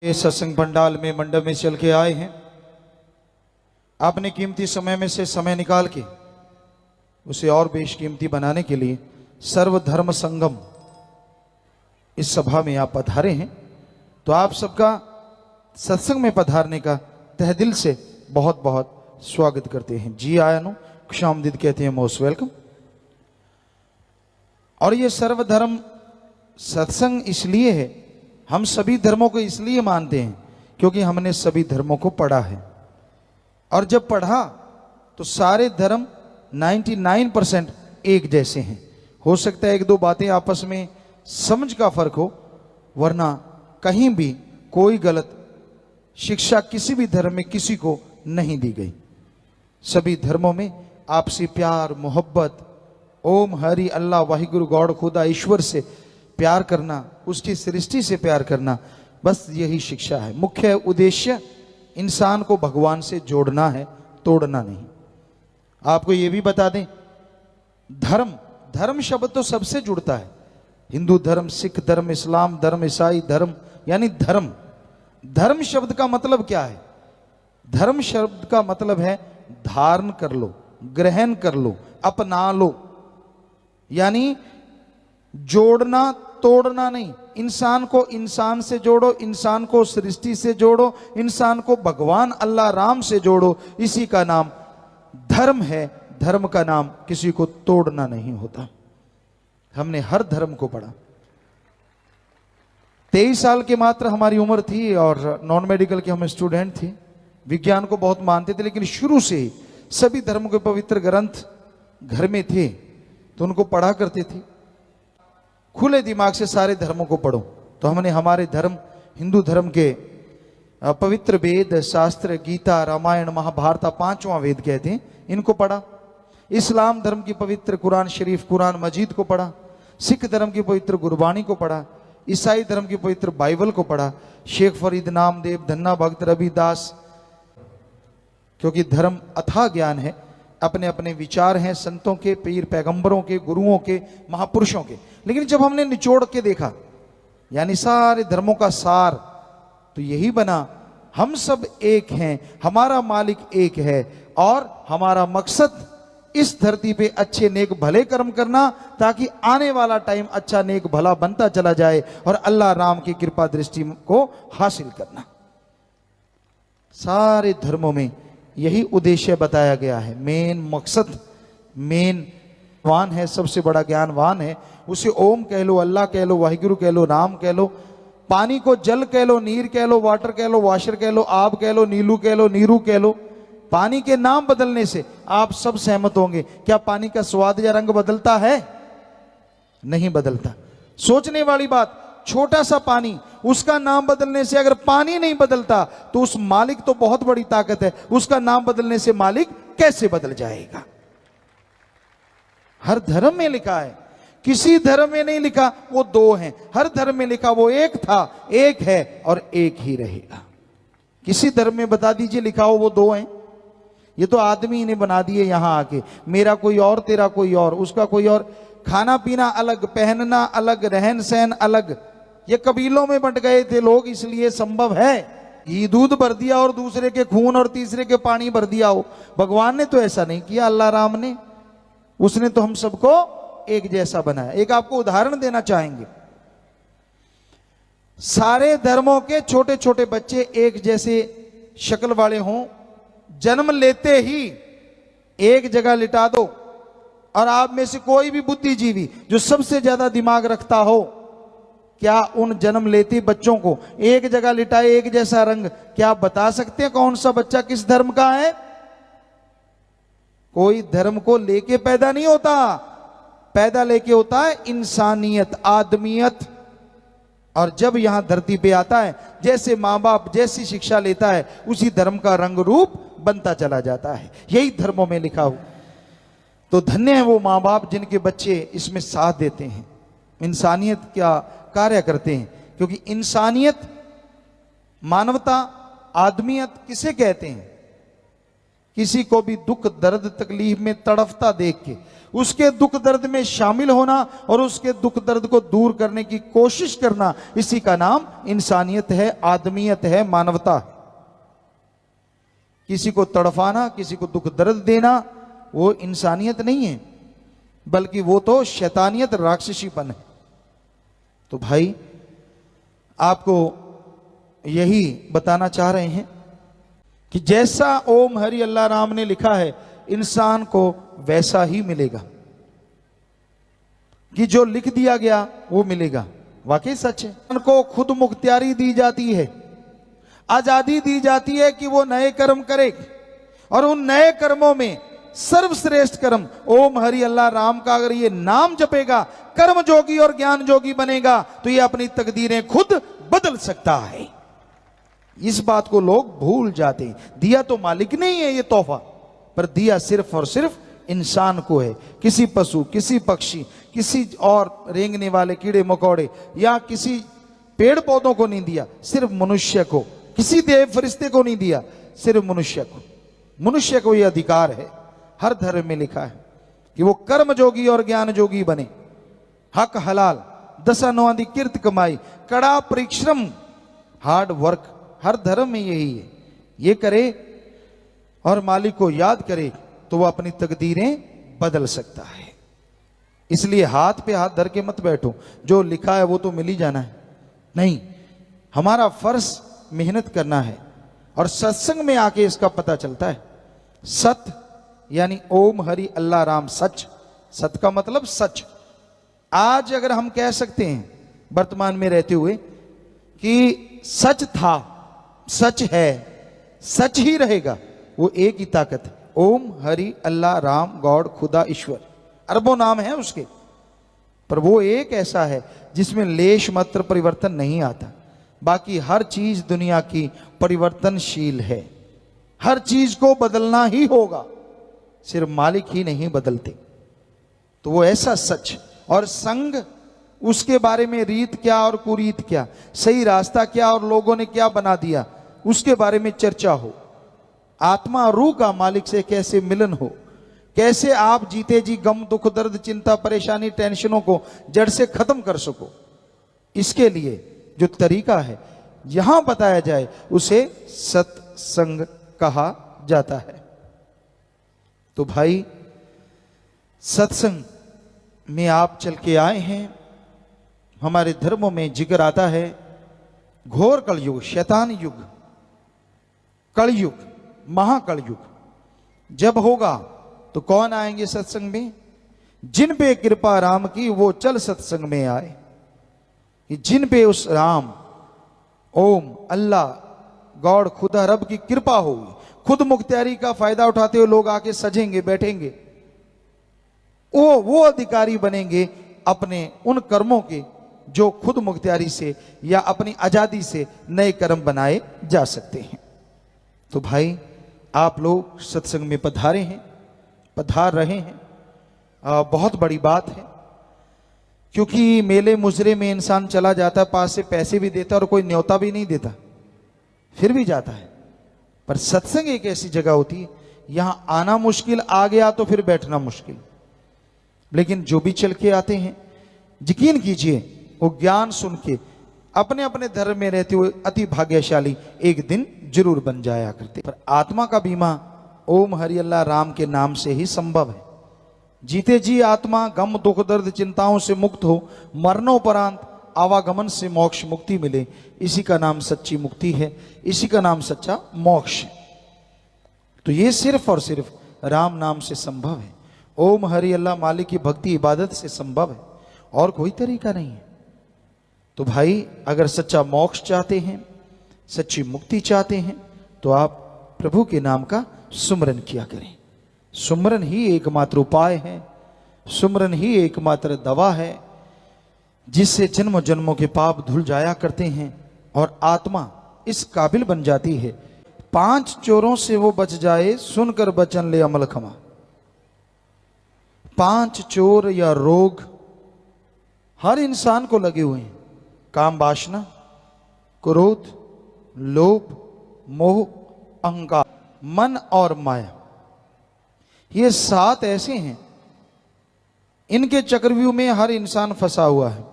ये सत्संग पंडाल में मंडप में चल के आए हैं। आपने कीमती समय में से समय निकाल के उसे और बेशकीमती बनाने के लिए सर्वधर्म संगम इस सभा में आप पधारे हैं, तो आप सबका सत्संग में पधारने का तहे दिल से बहुत बहुत स्वागत करते हैं। जी आया नो खुशामदीद कहते हैं, मोस्ट वेलकम। और ये सर्वधर्म सत्संग इसलिए है, हम सभी धर्मों को इसलिए मानते हैं क्योंकि हमने सभी धर्मों को पढ़ा है, और जब पढ़ा तो सारे धर्म 99% एक जैसे हैं। हो सकता है एक दो बातें आपस में समझ का फर्क हो, वरना कहीं भी कोई गलत शिक्षा किसी भी धर्म में किसी को नहीं दी गई। सभी धर्मों में आपसी प्यार मोहब्बत, ओम हरि अल्लाह वाहिगुरु गॉड खुदा ईश्वर से प्यार करना, उसकी सृष्टि से प्यार करना, बस यही शिक्षा है। मुख्य उद्देश्य इंसान को भगवान से जोड़ना है, तोड़ना नहीं। आपको यह भी बता दें, धर्म धर्म शब्द तो सबसे जुड़ता है। हिंदू धर्म, सिख धर्म, इस्लाम धर्म, ईसाई धर्म, यानी धर्म। धर्म शब्द का मतलब क्या है? धर्म शब्द का मतलब है धारण कर लो, ग्रहण कर लो, अपना लो, यानी जोड़ना तोड़ना नहीं। इंसान को इंसान से जोड़ो, इंसान को सृष्टि से जोड़ो, इंसान को भगवान अल्लाह राम से जोड़ो, इसी का नाम धर्म है। धर्म का नाम किसी को तोड़ना नहीं होता। हमने हर धर्म को पढ़ा। 23 साल के मात्र हमारी उम्र थी और नॉन मेडिकल के हम स्टूडेंट थे। विज्ञान को बहुत मानते थे, लेकिन शुरू से ही सभी धर्मों के पवित्र ग्रंथ घर में थे तो उनको पढ़ा करते थे। खुले दिमाग से सारे धर्मों को पढ़ो। तो हमने हमारे धर्म, हिंदू धर्म के पवित्र वेद शास्त्र, गीता, रामायण, महाभारत, 5वां वेद कहते हैं, इनको पढ़ा। इस्लाम धर्म की पवित्र कुरान शरीफ, कुरान मजीद को पढ़ा। सिख धर्म की पवित्र गुरबाणी को पढ़ा। ईसाई धर्म की पवित्र बाइबल को पढ़ा। शेख फरीद, नामदेव, धन्ना भक्त, रविदास, क्योंकि धर्म अथाह ज्ञान है, अपने अपने विचार हैं संतों के, पीर पैगंबरों के, गुरुओं के, महापुरुषों के। लेकिन जब हमने निचोड़ के देखा, यानी सारे धर्मों का सार, तो यही बना, हम सब एक हैं, हमारा मालिक एक है, और हमारा मकसद इस धरती पे अच्छे नेक भले कर्म करना, ताकि आने वाला टाइम अच्छा नेक भला बनता चला जाए और अल्लाह राम की कृपा दृष्टि को हासिल करना। सारे धर्मों में यही उद्देश्य बताया गया है। मेन मकसद, मेन वान है, सबसे बड़ा ज्ञानवान है, उसे ओम कह लो, अल्लाह कह लो, वाहिगुरु कह लो, राम कह लो, पानी को जल कह लो, नीर कह लो, वाटर कह लो, वाशर कह लो, आब कह लो, नीलू कह लो, नीरू कह लो। पानी के नाम बदलने से आप सब सहमत होंगे, क्या पानी का स्वाद या रंग बदलता है? नहीं बदलता। सोचने वाली बात, छोटा सा पानी, उसका नाम बदलने से अगर पानी नहीं बदलता तो उस मालिक तो बहुत बड़ी ताकत है, उसका नाम बदलने से मालिक कैसे बदल जाएगा? हर धर्म में लिखा है, किसी धर्म में नहीं लिखा वो दो हैं। हर धर्म में लिखा वो एक था, एक है और एक ही रहेगा। किसी धर्म में बता दीजिए लिखा हो वो दो हैं। ये तो आदमी ने बना दिए यहां आके, मेरा कोई और, तेरा कोई और, उसका कोई और। खाना पीना अलग, पहनना अलग, रहन सहन अलग। ये कबीलों में बंट गए थे लोग, इसलिए संभव है ये दूध भर दिया और दूसरे के खून और तीसरे के पानी भर दिया हो। भगवान ने तो ऐसा नहीं किया, अल्लाह राम ने, उसने तो हम सबको एक जैसा बनाया। एक आपको उदाहरण देना चाहेंगे, सारे धर्मों के छोटे छोटे बच्चे एक जैसे शक्ल वाले हों, जन्म लेते ही एक जगह लिटा दो, और आप में से कोई भी बुद्धिजीवी जो सबसे ज्यादा दिमाग रखता हो, क्या उन जन्म लेते बच्चों को एक जगह लिटाए, एक जैसा रंग, क्या आप बता सकते हैं कौन सा बच्चा किस धर्म का है? कोई धर्म को लेके पैदा नहीं होता, पैदा लेके होता है इंसानियत, आदमियत। और जब यहां धरती पे आता है, जैसे मां बाप जैसी शिक्षा लेता है, उसी धर्म का रंग रूप बनता चला जाता है। यही धर्मों में लिखा हो। तो धन्य है वो मां बाप जिनके बच्चे इसमें साथ देते हैं, इंसानियत क्या कार्य करते हैं। क्योंकि इंसानियत, मानवता, आदमियत किसे कहते हैं? किसी को भी दुख दर्द तकलीफ में तड़फता देख के उसके दुख दर्द में शामिल होना और उसके दुख दर्द को दूर करने की कोशिश करना, इसी का नाम इंसानियत है, आदमियत है, मानवता है। किसी को तड़फाना, किसी को दुख दर्द देना वो इंसानियत नहीं है, बल्कि वो तो शैतानियत, राक्षसीपन है। तो भाई आपको यही बताना चाह रहे हैं कि जैसा ओम हरि अल्लाह राम ने लिखा है इंसान को वैसा ही मिलेगा, कि जो लिख दिया गया वो मिलेगा। वाकई सच है। उनको खुद मुख्तियारी दी जाती है, आजादी दी जाती है कि वो नए कर्म करे, और उन नए कर्मों में सर्वश्रेष्ठ कर्म ओम हरि अल्लाह राम का अगर ये नाम जपेगा, कर्म जोगी और ज्ञान जोगी बनेगा, तो ये अपनी तकदीरें खुद बदल सकता है। इस बात को लोग भूल जाते हैं। दिया तो मालिक नहीं है ये तोहफा, पर दिया सिर्फ और सिर्फ इंसान को है। किसी पशु, किसी पक्षी, किसी और रेंगने वाले कीड़े मकोड़े या किसी पेड़ पौधों को नहीं दिया, सिर्फ मनुष्य को। किसी देव फरिश्ते को नहीं दिया, सिर्फ मनुष्य को। मनुष्य को यह अधिकार है, हर धर्म में लिखा है कि वो कर्म जोगी और ज्ञान जोगी बने। हक हलाल, दशानुआदि किर्त कमाई, कड़ा परिश्रम, हार्ड वर्क, हर धर्म में यही है। ये करे और मालिक को याद करे तो वो अपनी तकदीरें बदल सकता है। इसलिए हाथ पे हाथ धर के मत बैठो, जो लिखा है वो तो मिल ही जाना है। नहीं, हमारा फर्ज मेहनत करना है, और सत्संग में आके इसका पता चलता है। सत्य यानी ओम हरि अल्लाह राम, सच। सत्य का मतलब सच। आज अगर हम कह सकते हैं वर्तमान में रहते हुए कि सच था, सच है, सच ही रहेगा, वो एक ही ताकत है, ओम हरि अल्लाह राम, गॉड, खुदा, ईश्वर। अरबों नाम है उसके, पर वो एक ऐसा है जिसमें लेश मात्र परिवर्तन नहीं आता। बाकी हर चीज दुनिया की परिवर्तनशील है, हर चीज को बदलना ही होगा, सिर्फ मालिक ही नहीं बदलते। तो वो ऐसा सच और संग, उसके बारे में रीत क्या और कुरीत क्या, सही रास्ता क्या और लोगों ने क्या बना दिया, उसके बारे में चर्चा हो। आत्मा और रूह का मालिक से कैसे मिलन हो, कैसे आप जीते जी गम, दुख, दर्द, चिंता, परेशानी, टेंशनों को जड़ से खत्म कर सको, इसके लिए जो तरीका है यहां बताया जाए उसे सत्संग कहा जाता है। तो भाई सत्संग में आप चल के आए हैं। हमारे धर्मों में जिक्र आता है घोर कलयुग, शैतान युग, कलयुग, महाकलयुग जब होगा तो कौन आएंगे सत्संग में? जिन पे कृपा राम की वो चल सत्संग में आए। जिन पे उस राम, ओम, अल्लाह, गॉड, खुदा, रब की कृपा होगी, खुद मुख्तियारी का फायदा उठाते हुए लोग आके सजेंगे, बैठेंगे, वो अधिकारी बनेंगे अपने उन कर्मों के जो खुद मुख्तियारी से या अपनी आजादी से नए कर्म बनाए जा सकते हैं। तो भाई आप लोग सत्संग में पधारे हैं, पधार रहे हैं, बहुत बड़ी बात है। क्योंकि मेले मुजरे में इंसान चला जाता है, पास से पैसे भी देता है और कोई न्योता भी नहीं देता, फिर भी जाता है। पर सत्संग एक ऐसी जगह होती है, यहां आना मुश्किल, आ गया तो फिर बैठना मुश्किल। लेकिन जो भी चल के आते हैं, यकीन कीजिए वो ज्ञान सुन के अपने अपने धर्म में रहते हुए अति भाग्यशाली एक दिन जरूर बन जाया करते। पर आत्मा का बीमा ओम हरि अल्लाह राम के नाम से ही संभव है। जीते जी आत्मा गम, दुख, दर्द, चिंताओं से मुक्त हो, मरणोपरांत आवागमन से मोक्ष मुक्ति मिले, इसी का नाम सच्ची मुक्ति है, इसी का नाम सच्चा मोक्ष है। तो ये सिर्फ और सिर्फ राम नाम से संभव है। ओम हरि अल्लाह मालिक की भक्ति इबादत से संभव है, और कोई तरीका नहीं है। तो भाई अगर सच्चा मोक्ष चाहते हैं, सच्ची मुक्ति चाहते हैं, तो आप प्रभु के नाम का सुमरन किया करें। सुमरन ही एकमात्र उपाय है, सुमरन ही एकमात्र दवा है, जिससे जन्म जन्मों के पाप धुल जाया करते हैं और आत्मा इस काबिल बन जाती है 5 चोरों से वो बच जाए, सुनकर बचन ले अमल खमा। 5 चोर या रोग हर इंसान को लगे हुए हैं। काम वासना, क्रोध, लोभ, मोह, अहंकार, मन और माया। ये 7 ऐसे हैं, इनके चक्रव्यूह में हर इंसान फंसा हुआ है।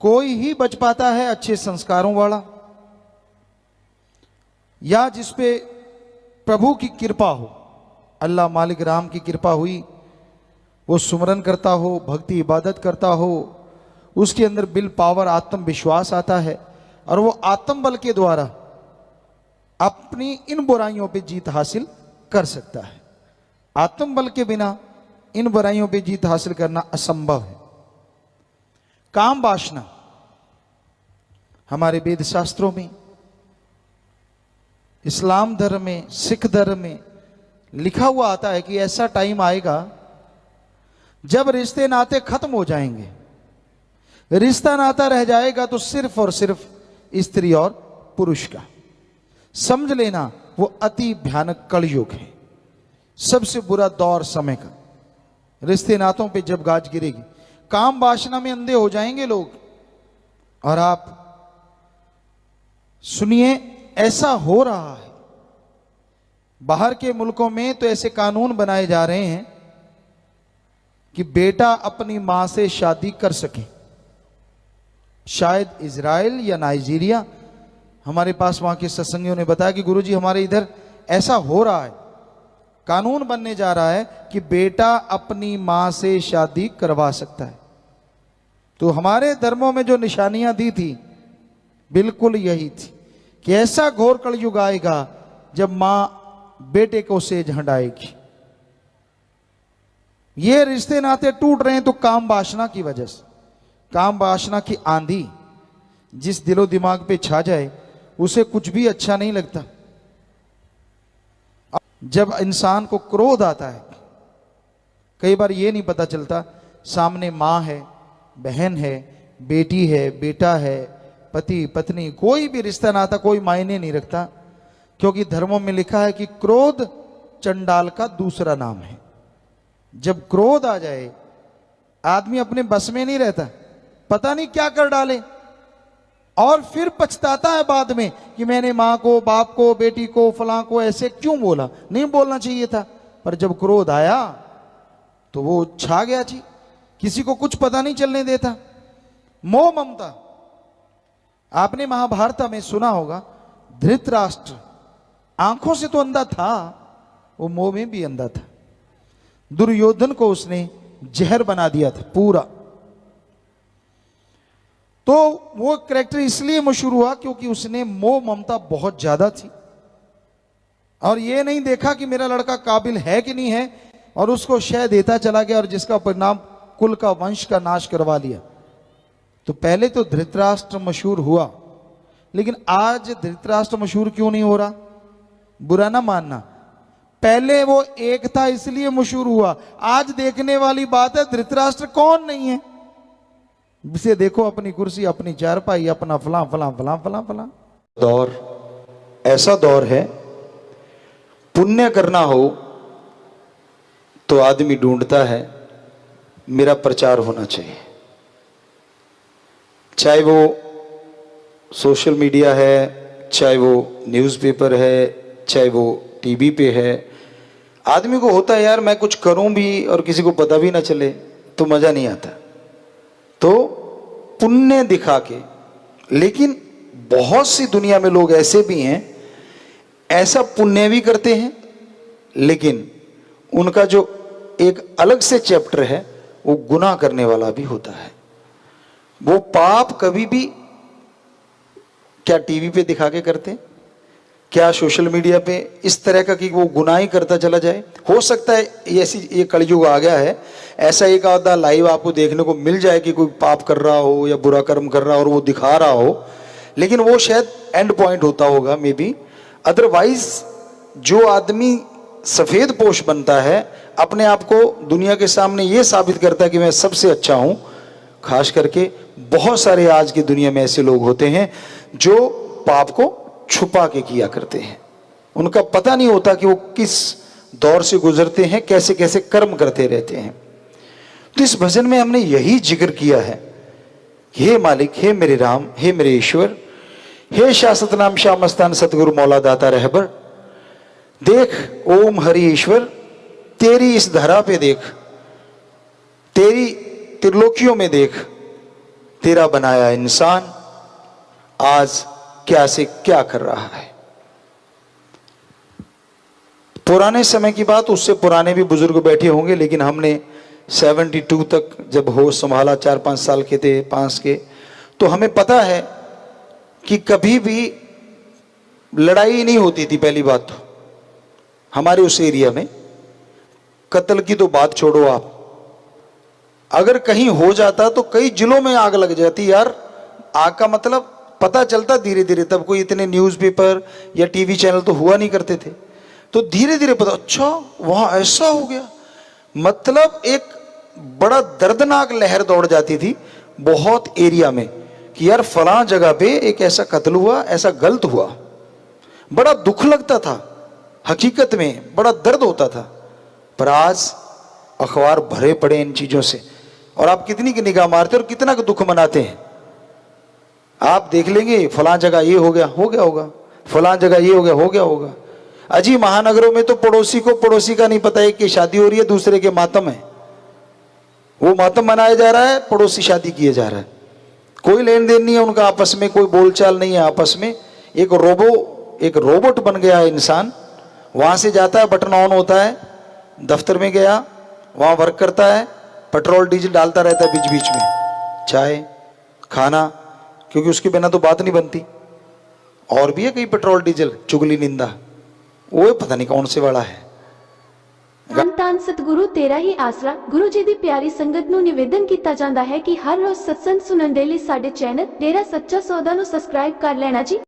कोई ही बच पाता है अच्छे संस्कारों वाला, या जिसपे प्रभु की कृपा हो, अल्लाह मालिक राम की कृपा हुई, वो सुमरन करता हो, भक्ति इबादत करता हो, उसके अंदर विल पावर आत्मविश्वास आता है और वो आत्म बल के द्वारा अपनी इन बुराइयों पे जीत हासिल कर सकता है। आत्म बल के बिना इन बुराइयों पे जीत हासिल करना असंभव है। काम वासना हमारे वेद शास्त्रों में, इस्लाम धर्म में, सिख धर्म में लिखा हुआ आता है कि ऐसा टाइम आएगा जब रिश्ते नाते खत्म हो जाएंगे, रिश्ता नाता रह जाएगा तो सिर्फ और सिर्फ स्त्री और पुरुष का। समझ लेना वो अति भयानक कलयुग है, सबसे बुरा दौर समय का। रिश्ते नातों पे जब गाज गिरेगी, काम वासना में अंधे हो जाएंगे लोग। और आप सुनिए, ऐसा हो रहा है। बाहर के मुल्कों में तो ऐसे कानून बनाए जा रहे हैं कि बेटा अपनी मां से शादी कर सके। शायद इजराइल या नाइजीरिया, हमारे पास वहां के सत्संगियों ने बताया कि गुरुजी हमारे इधर ऐसा हो रहा है, कानून बनने जा रहा है कि बेटा अपनी मां से शादी करवा सकता है। तो हमारे धर्मों में जो निशानियां दी थी बिल्कुल यही थी कि ऐसा घोर कलयुग आएगा जब मां बेटे को सेज हटाएगी। ये रिश्ते नाते टूट रहे हैं तो काम वासना की वजह से। काम वासना की आंधी जिस दिलो दिमाग पे छा जाए उसे कुछ भी अच्छा नहीं लगता। जब इंसान को क्रोध आता है, कई बार ये नहीं पता चलता सामने मां है, बहन है, बेटी है, बेटा है, पति पत्नी, कोई भी रिश्ता नाता कोई मायने नहीं रखता, क्योंकि धर्मों में लिखा है कि क्रोध चंडाल का दूसरा नाम है। जब क्रोध आ जाए आदमी अपने बस में नहीं रहता, पता नहीं क्या कर डाले और फिर पछताता है बाद में कि मैंने मां को, बाप को, बेटी को, फलां को ऐसे क्यों बोला, नहीं बोलना चाहिए था। पर जब क्रोध आया तो वो छा गया जी, किसी को कुछ पता नहीं चलने देता। मोह ममता, आपने महाभारत में सुना होगा, धृतराष्ट्र आंखों से तो अंधा था, वो मोह में भी अंधा था। दुर्योधन को उसने जहर बना दिया था पूरा। तो वो कैरेक्टर इसलिए मशहूर हुआ क्योंकि उसने मोह ममता बहुत ज्यादा थी और ये नहीं देखा कि मेरा लड़का काबिल है कि नहीं है, और उसको शय देता चला गया और जिसका परिणाम कुल का, वंश का नाश करवा लिया। तो पहले तो धृतराष्ट्र मशहूर हुआ, लेकिन आज धृतराष्ट्र मशहूर क्यों नहीं हो रहा? बुरा ना मानना, पहले वो एक था इसलिए मशहूर हुआ। आज देखने वाली बात है धृतराष्ट्र कौन नहीं है। इसे देखो, अपनी कुर्सी, अपनी चारपाई, अपना फलां फलां फलां फलां फलां। दौर ऐसा दौर है, पुण्य करना हो तो आदमी ढूंढता है मेरा प्रचार होना चाहिए, चाहे वो सोशल मीडिया है, चाहे वो न्यूज़पेपर है, चाहे वो टीवी पे है। आदमी को होता है यार मैं कुछ करूं भी और किसी को पता भी ना चले तो मजा नहीं आता, तो पुण्य दिखा के। लेकिन बहुत सी दुनिया में लोग ऐसे भी हैं, ऐसा पुण्य भी करते हैं, लेकिन उनका जो एक अलग से चैप्टर है वो गुनाह करने वाला भी होता है। वो पाप कभी भी क्या टीवी पे दिखा के करते, क्या सोशल मीडिया पे इस तरह का कि वो गुनाह ही करता चला जाए। हो सकता है ये कलयुग आ गया है, ऐसा एक आधा लाइव आपको देखने को मिल जाए कि कोई पाप कर रहा हो या बुरा कर्म कर रहा हो और वो दिखा रहा हो, लेकिन वो शायद एंड पॉइंट होता होगा मे बी। अदरवाइज जो आदमी सफेद पोश बनता है, अपने आप को दुनिया के सामने ये साबित करता है कि मैं सबसे अच्छा हूं, खास करके बहुत सारे आज की दुनिया में ऐसे लोग होते हैं जो पाप को छुपा के किया करते हैं। उनका पता नहीं होता कि वो किस दौर से गुजरते हैं, कैसे कैसे कर्म करते रहते हैं। तो इस भजन में हमने यही जिक्र किया है, हे मालिक, हे मेरे राम, हे मेरे ईश्वर, हे शाश्वत नाम श्याम मस्तान सतगुरु मौला दाता रहबर, देख ओम हरि ईश्वर, तेरी इस धरा पे देख, तेरी त्रिलोकियों में देख, तेरा बनाया इंसान आज क्या से क्या कर रहा है। पुराने समय की बात, उससे पुराने भी बुजुर्ग बैठे होंगे, लेकिन हमने 72 तक जब होश संभाला, 4-5 साल के थे, 5 के, तो हमें पता है कि कभी भी लड़ाई नहीं होती थी। पहली बात तो हमारे उस एरिया में कत्ल की तो बात छोड़ो आप, अगर कहीं हो जाता तो कई जिलों में आग लग जाती यार। आग का मतलब पता चलता धीरे धीरे, तब कोई इतने न्यूज़पेपर या टीवी चैनल तो हुआ नहीं करते थे, तो धीरे धीरे पता, अच्छा वहां ऐसा हो गया, मतलब एक बड़ा दर्दनाक लहर दौड़ जाती थी बहुत एरिया में कि यार फलां जगह पे एक ऐसा कत्ल हुआ, ऐसा गलत हुआ। बड़ा दुख लगता था, हकीकत में बड़ा दर्द होता था। पर आज अखबार भरे पड़े इन चीजों से, और आप कितनी की निगाह मारते और कितना का दुख मनाते हैं। आप देख लेंगे फलां जगह ये हो गया होगा, फलां जगह ये हो गया होगा। अजी महानगरों में तो पड़ोसी को पड़ोसी का नहीं पता है कि शादी हो रही है, दूसरे के मातम है, वो मातम मनाया जा रहा है, पड़ोसी शादी किए जा रहा है, कोई लेन देन नहीं है उनका आपस में, कोई बोलचाल नहीं है आपस में। एक रोबोट बन गया है इंसान, वहां से जाता है, बटन ऑन होता है, दफ्तर में गया, वहां वर्क करता है, पेट्रोल डीजल डालता रहता है बीच बीच में, चाय खाना, क्योंकि उसके बिना तो बात नहीं बनती। और भी है कई पेट्रोल डीजल चुगली निंदा, वो पता नहीं कौन से वाला है। ਧੰਨ ਸਤਿਗੁਰੂ ਤੇਰਾ ਹੀ ਆਸਰਾ। ਗੁਰੂ ਜੀ ਦੀ ਪਿਆਰੀ ਸੰਗਤ ਨੂੰ ਨਿਵੇਦਨ ਕੀਤਾ ਜਾਂਦਾ ਹੈ ਕਿ ਹਰ ਰੋਜ਼ ਸਤਸੰਗ ਸੁਣਨ ਦੇ ਲਈ ਸਾਡੇ ਚੈਨਲ ਡੇਰਾ ਸੱਚਾ ਸੌਦਾ ਨੂੰ ਸਬਸਕ੍ਰਾਈਬ ਕਰ ਲੈਣਾ ਜੀ।